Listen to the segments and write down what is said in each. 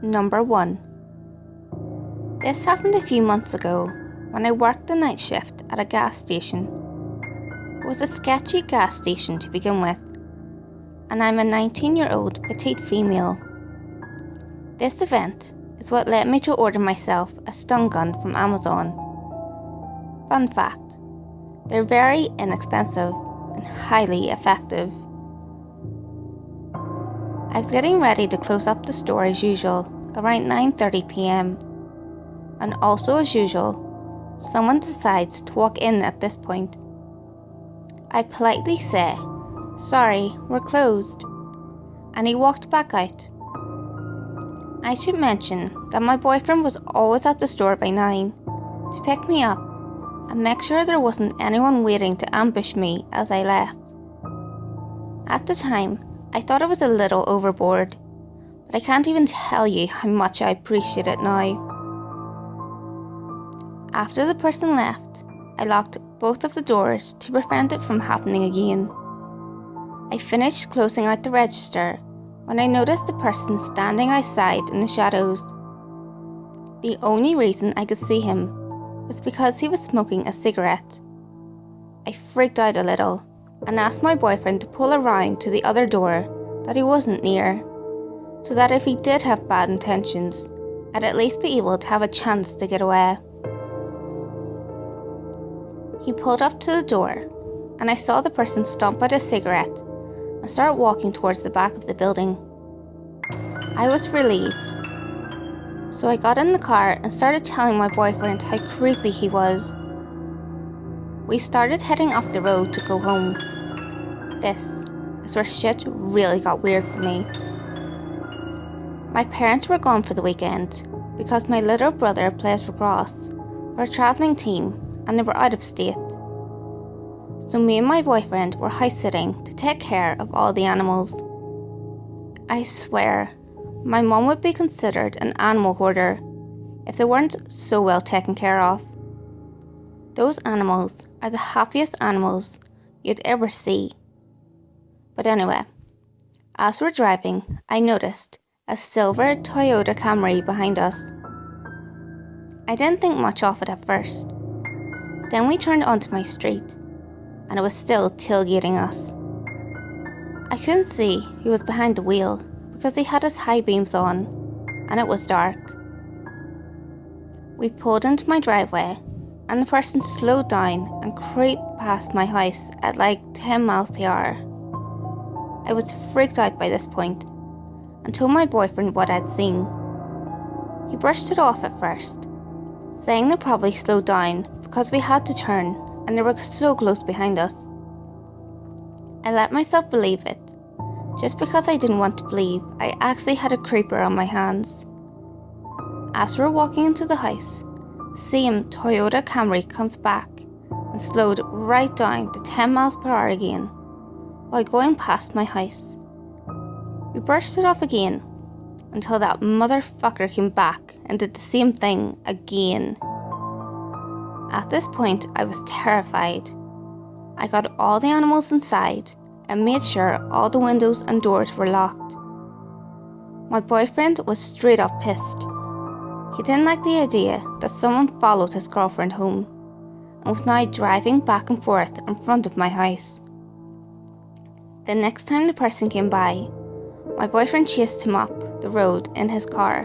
Number 1. This happened a few months ago when I worked the night shift at a gas station. It was a sketchy gas station to begin with, and I'm a 19-year-old petite female. This event is what led me to order myself a stun gun from Amazon. Fun fact, they're very inexpensive and highly effective. I was getting ready to close up the store as usual, around 9:30 p.m. And also as usual, someone decides to walk in at this point. I politely say, "Sorry, we're closed," and he walked back out. I should mention that my boyfriend was always at the store by 9 to pick me up and make sure there wasn't anyone waiting to ambush me as I left. At the time, I thought it was a little overboard, but I can't even tell you how much I appreciate it now. After the person left, I locked both of the doors to prevent it from happening again. I finished closing out the register when I noticed the person standing outside in the shadows. The only reason I could see him was because he was smoking a cigarette. I freaked out a little and asked my boyfriend to pull around to the other door that he wasn't near, so that if he did have bad intentions, I'd at least be able to have a chance to get away. He pulled up to the door, and I saw the person stomp out a cigarette and start walking towards the back of the building. I was relieved, so I got in the car and started telling my boyfriend how creepy he was. We started heading up the road to go home. This is where shit really got weird for me. My parents were gone for the weekend because my little brother plays lacrosse for a travelling team and they were out of state. So me and my boyfriend were house-sitting to take care of all the animals. I swear, my mum would be considered an animal hoarder if they weren't so well taken care of. Those animals are the happiest animals you'd ever see. But anyway, as we're driving, I noticed a silver Toyota Camry behind us. I didn't think much of it at first. Then we turned onto my street, and it was still tailgating us. I couldn't see who was behind the wheel because he had his high beams on, and it was dark. We pulled into my driveway, and the person slowed down and creeped past my house at like 10 miles per hour. I was freaked out by this point and told my boyfriend what I'd seen. He brushed it off at first, saying they probably slowed down because we had to turn and they were so close behind us. I let myself believe it, just because I didn't want to believe I actually had a creeper on my hands. As we were walking into the house, the same Toyota Camry comes back and slowed right down to 10 miles per hour again while going past my house. We brushed it off again until that motherfucker came back and did the same thing again. At this point, I was terrified. I got all the animals inside and made sure all the windows and doors were locked. My boyfriend was straight up pissed. He didn't like the idea that someone followed his girlfriend home and was now driving back and forth in front of my house. The next time the person came by, my boyfriend chased him up the road in his car.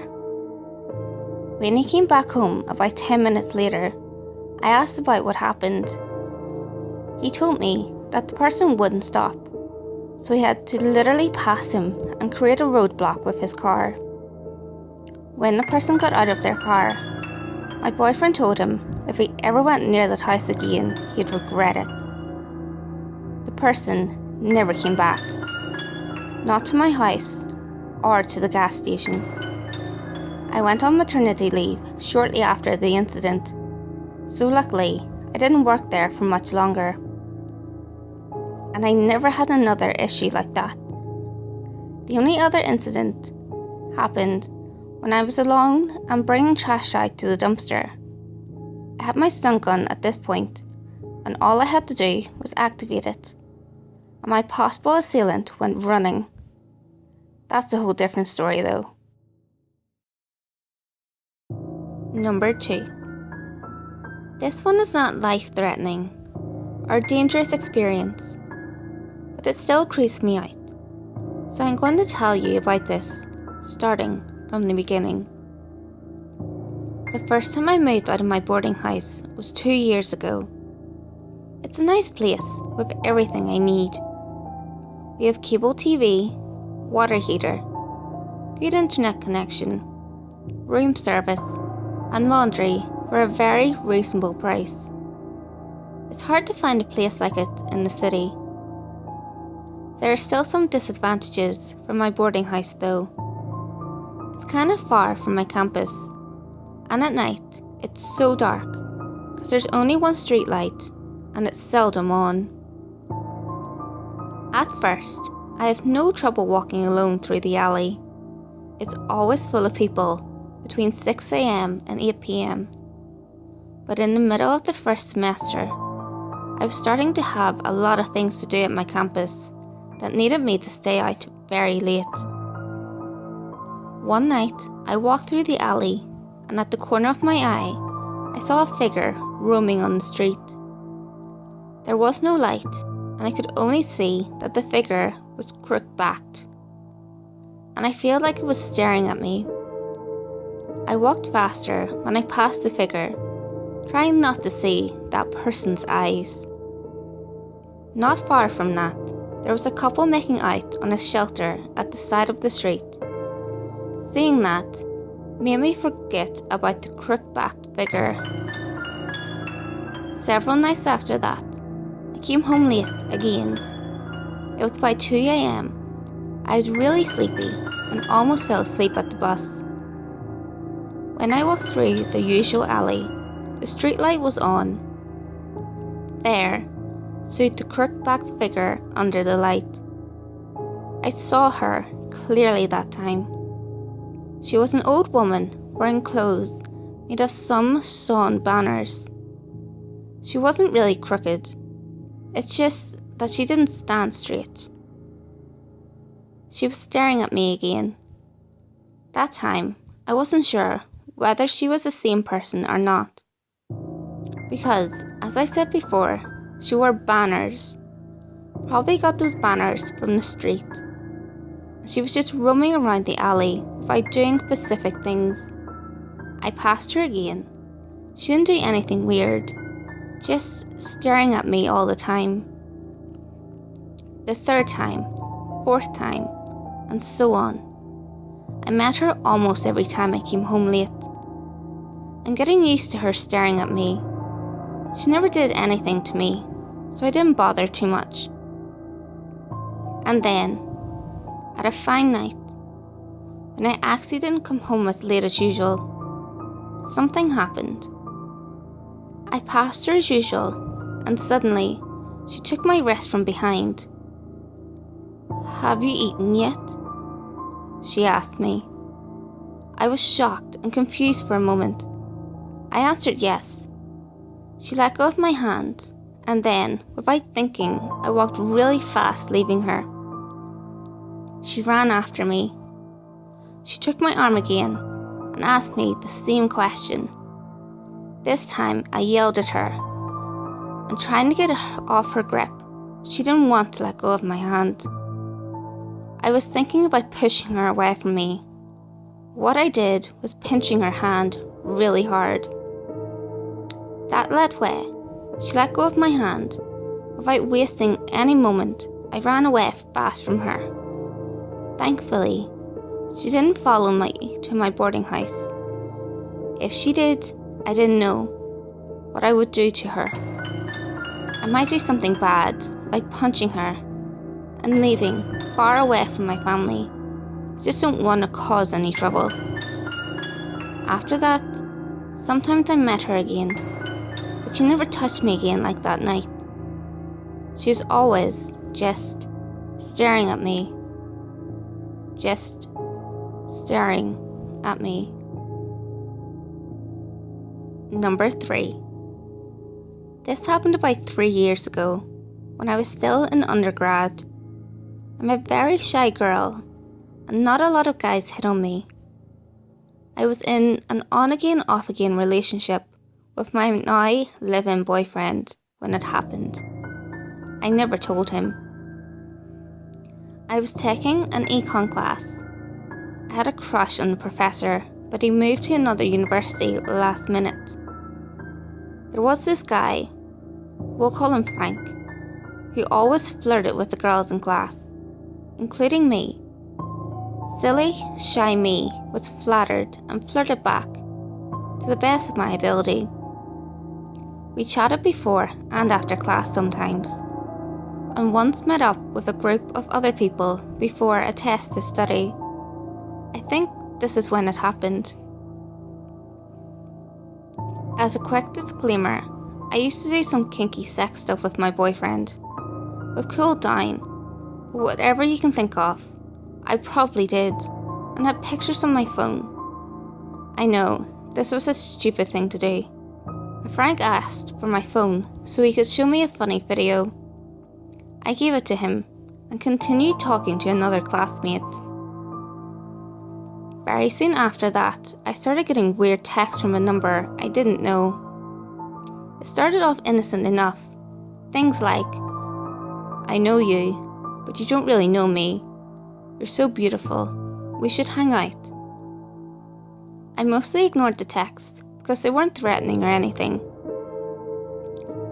When he came back home about 10 minutes later, I asked about what happened. He told me that the person wouldn't stop, so he had to literally pass him and create a roadblock with his car. When the person got out of their car, my boyfriend told him if he ever went near that house again, he'd regret it. The person never came back. Not to my house or to the gas station. I went on maternity leave shortly after the incident, so luckily I didn't work there for much longer. And I never had another issue like that. The only other incident happened when I was alone and bringing trash out to the dumpster. I had my stun gun at this point, and all I had to do was activate it, and my possible assailant went running. That's a whole different story though. Number 2. This one is not life-threatening or a dangerous experience, but it still creeps me out. So I'm going to tell you about this, starting from the beginning. The first time I moved out of my boarding house was 2 years ago. It's a nice place with everything I need. We have cable TV, water heater, good internet connection, room service, and laundry for a very reasonable price. It's hard to find a place like it in the city. There are still some disadvantages from my boarding house though. It's kind of far from my campus, and at night it's so dark because there's only one street light and it's seldom on. At first, I have no trouble walking alone through the alley. It's always full of people between 6 AM and 8 PM. But in the middle of the first semester, I was starting to have a lot of things to do at my campus that needed me to stay out very late. One night, I walked through the alley, and at the corner of my eye, I saw a figure roaming on the street. There was no light, and I could only see that the figure was crook-backed, and I feel like it was staring at me. I walked faster when I passed the figure, trying not to see that person's eyes. Not far from that, there was a couple making out on a shelter at the side of the street. Seeing that made me forget about the crook-backed figure. Several nights after that, I came home late again. It was by 2 AM. I was really sleepy and almost fell asleep at the bus. When I walked through the usual alley, the streetlight was on. There stood the crook-backed figure under the light. I saw her clearly that time. She was an old woman wearing clothes made of some sawn banners. She wasn't really crooked. It's just that she didn't stand straight. She was staring at me again. That time, I wasn't sure whether she was the same person or not. Because, as I said before, she wore banners. Probably got those banners from the street. She was just roaming around the alley without doing specific things. I passed her again. She didn't do anything weird, just staring at me all the time. The third time, fourth time, and so on. I met her almost every time I came home late. I'm getting used to her staring at me. She never did anything to me, so I didn't bother too much. And then, at a fine night, when I actually didn't come home as late as usual, something happened. I passed her as usual, and suddenly, she took my wrist from behind. "Have you eaten yet?" she asked me. I was shocked and confused for a moment. I answered yes. She let go of my hand, and then, without thinking, I walked really fast, leaving her. She ran after me. She took my arm again and asked me the same question. This time I yelled at her, and trying to get off her grip, she didn't want to let go of my hand. I was thinking about pushing her away from me. What I did was pinching her hand really hard. That led way. She let go of my hand. Without wasting any moment, I ran away fast from her. Thankfully, she didn't follow me to my boarding house. If she did, I didn't know what I would do to her. I might do something bad, like punching her and leaving far away from my family. I just don't want to cause any trouble. After that, sometimes I met her again, but she never touched me again like that night. She was always just staring at me. Just staring at me. Number 3. This happened about 3 years ago, when I was still in undergrad. I'm a very shy girl, and not a lot of guys hit on me. I was in an on-again, off-again relationship with my now live-in boyfriend when it happened. I never told him. I was taking an econ class. I had a crush on the professor, but he moved to another university last minute. There was this guy, we'll call him Frank, who always flirted with the girls in class, including me. Silly, shy me was flattered and flirted back, to the best of my ability. We chatted before and after class sometimes, and once met up with a group of other people before a test to study. I think this is when it happened. As a quick disclaimer, I used to do some kinky sex stuff with my boyfriend. We've cooled down, but whatever you can think of, I probably did, and had pictures on my phone. I know, this was a stupid thing to do. But Frank asked for my phone so he could show me a funny video. I gave it to him and continued talking to another classmate. Very soon after that, I started getting weird texts from a number I didn't know. It started off innocent enough. Things like, I know you, but you don't really know me. You're so beautiful. We should hang out. I mostly ignored the text because they weren't threatening or anything.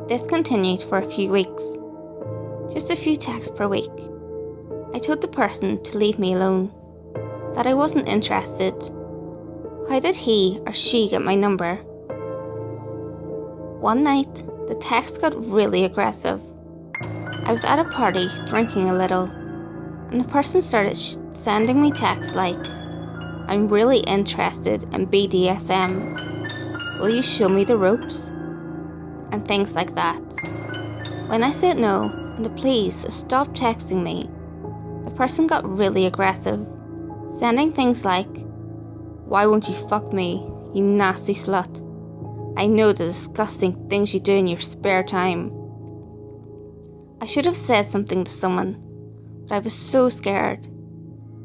This continued for a few weeks. Just a few texts per week. I told the person to leave me alone, that I wasn't interested. How did he or she get my number? One night, the text got really aggressive. I was at a party drinking a little, and the person started sending me texts like, I'm really interested in BDSM. Will you show me the ropes? And things like that. When I said no, and the please stop texting me, the person got really aggressive, sending things like, why won't you fuck me, you nasty slut? I know the disgusting things you do in your spare time. I should have said something to someone, but I was so scared.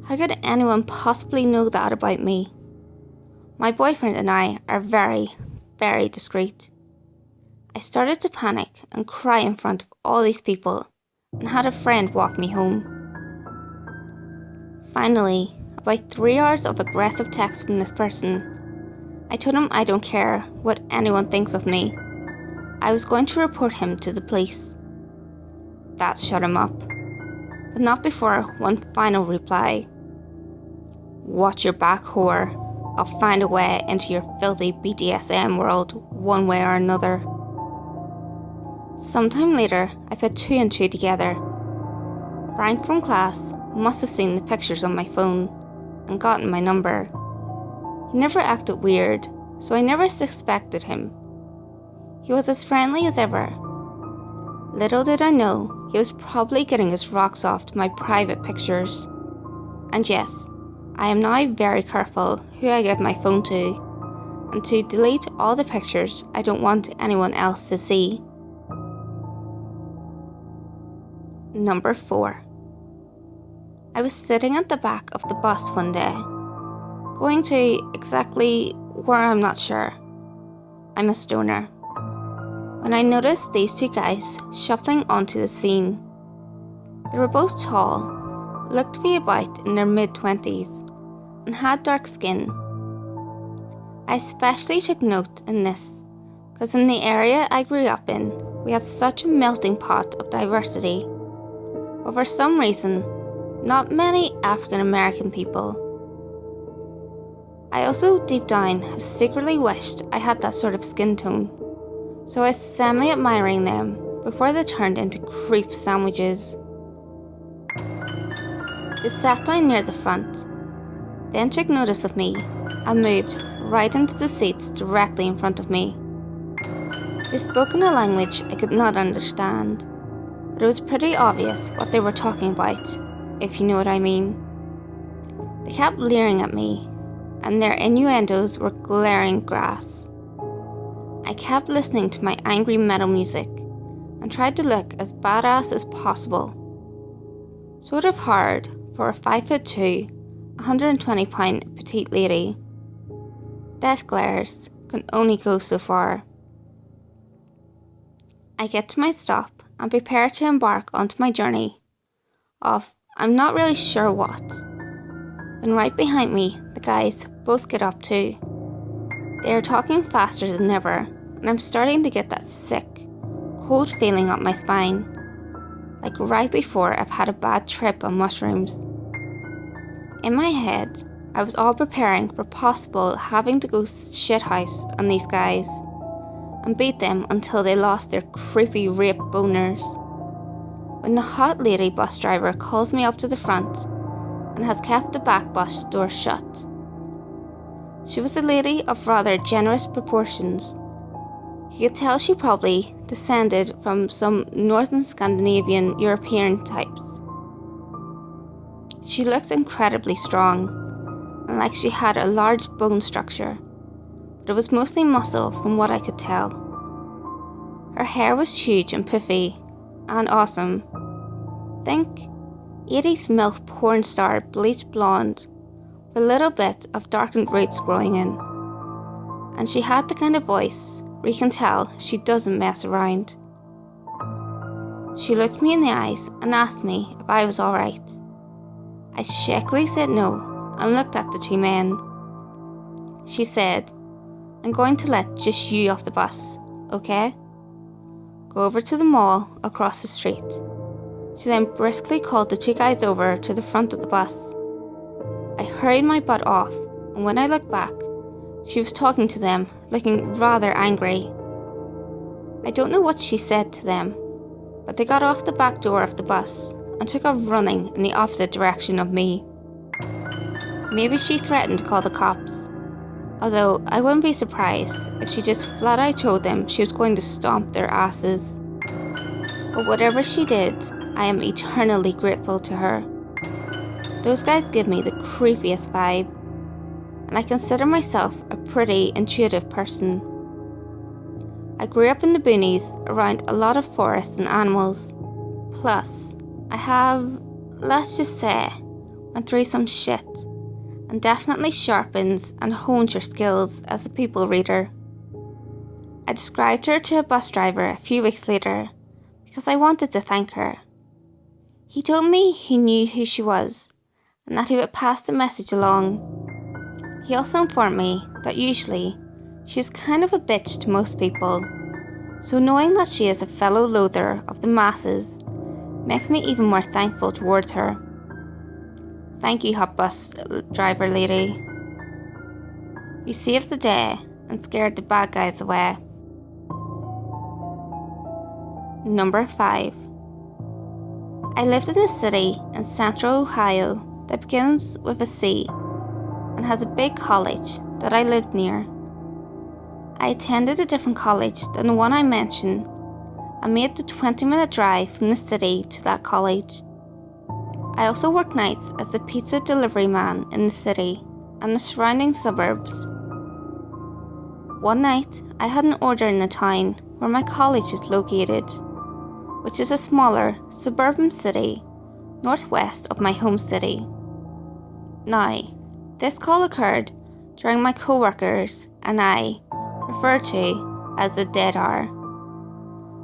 How could anyone possibly know that about me? My boyfriend and I are very, very discreet. I started to panic and cry in front of all these people and had a friend walk me home. Finally, about 3 hours of aggressive text from this person, I told him I don't care what anyone thinks of me. I was going to report him to the police. That shut him up, but not before one final reply. Watch your back, whore. I'll find a way into your filthy BDSM world one way or another. Sometime later, I put 2 and 2 together. Frank from class must have seen the pictures on my phone and gotten my number. He never acted weird, so I never suspected him. He was as friendly as ever. Little did I know, he was probably getting his rocks off to my private pictures. And yes, I am now very careful who I give my phone to, and to delete all the pictures I don't want anyone else to see. Number 4. I was sitting at the back of the bus one day, going to exactly where I'm not sure. I'm a stoner. When I noticed these 2 guys shuffling onto the scene. They were both tall, looked to be about in their mid-20s, and had dark skin. I especially took note in this because in the area I grew up in, we had such a melting pot of diversity. But for some reason, not many African American people. I also deep down have secretly wished I had that sort of skin tone, so I was semi-admiring them before they turned into creep sandwiches. They sat down near the front, then took notice of me and moved right into the seats directly in front of me. They spoke in a language I could not understand, but it was pretty obvious what they were talking about, if you know what I mean. They kept leering at me, and their innuendos were glaring grass. I kept listening to my angry metal music and tried to look as badass as possible. Sort of hard for a 5'2", 120-pound petite lady. Death glares can only go so far. I get to my stop and prepare to embark onto my journey of I'm not really sure what, when right behind me the guys both get up too. They are talking faster than ever, and I'm starting to get that sick, cold feeling up my spine, like right before I've had a bad trip on mushrooms. In my head, I was all preparing for possible having to go shithouse on these guys and beat them until they lost their creepy rape boners, when the hot lady bus driver calls me up to the front and has kept the back bus door shut. She was a lady of rather generous proportions. You could tell she probably descended from some northern Scandinavian European types. She looked incredibly strong, and like she had a large bone structure, but it was mostly muscle from what I could tell. Her hair was huge and puffy, and awesome. Think 80s MILF porn star bleached blonde, with a little bit of darkened roots growing in. And she had the kind of voice where you can tell she doesn't mess around. She looked me in the eyes and asked me if I was alright. I shakily said no and looked at the two men. She said, I'm going to let just you off the bus, okay? Go over to the mall across the street. She then briskly called the two guys over to the front of the bus. I hurried my butt off, and when I looked back, she was talking to them, looking rather angry. I don't know what she said to them, but they got off the back door of the bus and took off running in the opposite direction of me. Maybe she threatened to call the cops, although I wouldn't be surprised if she just flat out told them she was going to stomp their asses. But whatever she did, I am eternally grateful to her. Those guys give me the creepiest vibe, and I consider myself a pretty intuitive person. I grew up in the boonies around a lot of forests and animals. Plus, I have, let's just say, went through some shit, and definitely sharpens and hones your skills as a people reader. I described her to a bus driver a few weeks later because I wanted to thank her. He told me he knew who she was and that he would pass the message along. He also informed me that usually she is kind of a bitch to most people, so knowing that she is a fellow loather of the masses makes me even more thankful towards her. Thank you, hot bus driver lady. You saved the day and scared the bad guys away. Number 5. I lived in a city in central Ohio that begins with a C and has a big college that I lived near. I attended a different college than the one I mentioned and made the 20-minute drive from the city to that college. I also worked nights as the pizza delivery man in the city and the surrounding suburbs. One night, I had an order in the town where my college was located, which is a smaller suburban city northwest of my home city. Now, this call occurred during my co-workers and I refer to as the dead hour,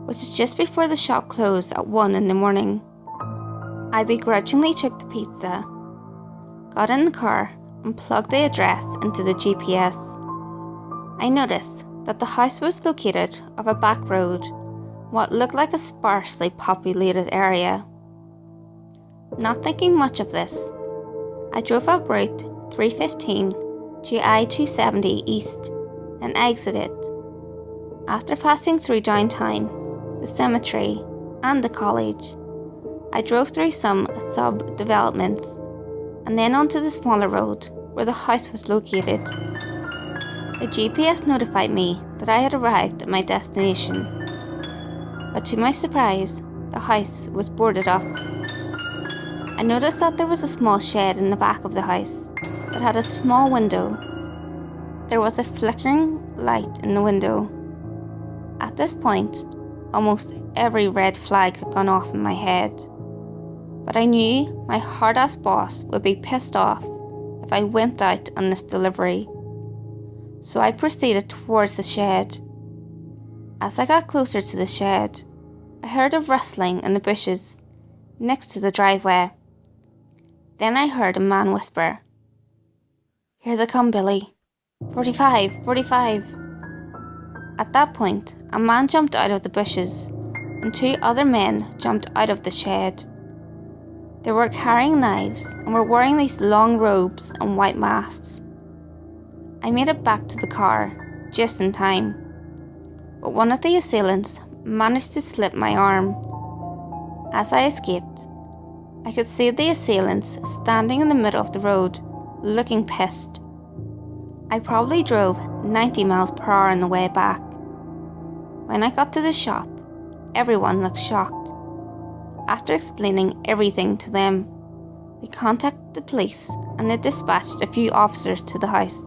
which is just before the shop closed at 1 in the morning. I begrudgingly took the pizza, got in the car and plugged the address into the GPS. I noticed that the house was located off a back road, what looked like a sparsely populated area. Not thinking much of this, I drove up Route 315 to I-270 East and exited. After passing through downtown, the cemetery, and the college, I drove through some sub-developments and then onto the smaller road where the house was located. The GPS notified me that I had arrived at my destination, but to my surprise, the house was boarded up. I noticed that there was a small shed in the back of the house that had a small window. There was a flickering light in the window. At this point, almost every red flag had gone off in my head, but I knew my hard-ass boss would be pissed off if I wimped out on this delivery. so I proceeded towards the shed. As I got closer to the shed, I heard a rustling in the bushes next to the driveway. Then I heard a man whisper, "Here they come, Billy. 45, 45. At that point, a man jumped out of the bushes and 2 other men jumped out of the shed. They were carrying knives and were wearing these long robes and white masks. I made it back to the car just in time, but one of the assailants managed to slip my arm. As I escaped, I could see the assailants standing in the middle of the road, looking pissed. I probably drove 90 miles per hour on the way back. When I got to the shop, everyone looked shocked. After explaining everything to them, we contacted the police and they dispatched a few officers to the house.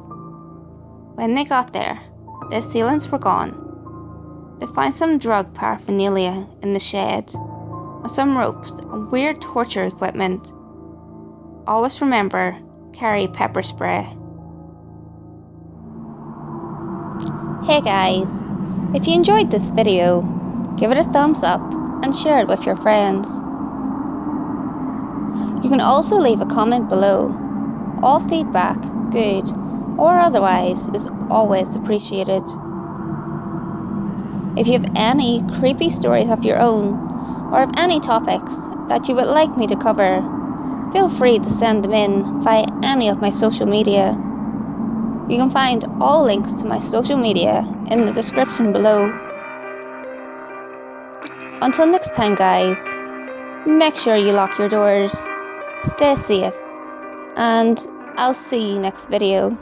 When they got there, the assailants were gone. They found some drug paraphernalia in the shed, and some ropes and weird torture equipment. Always remember, carry pepper spray. Hey guys, if you enjoyed this video, give it a thumbs up and share it with your friends. You can also leave a comment below. All feedback, good or otherwise, is always appreciated. If you have any creepy stories of your own, or have any topics that you would like me to cover, feel free to send them in via any of my social media. You can find all links to my social media in the description below. Until next time guys, make sure you lock your doors, stay safe, and I'll see you next video.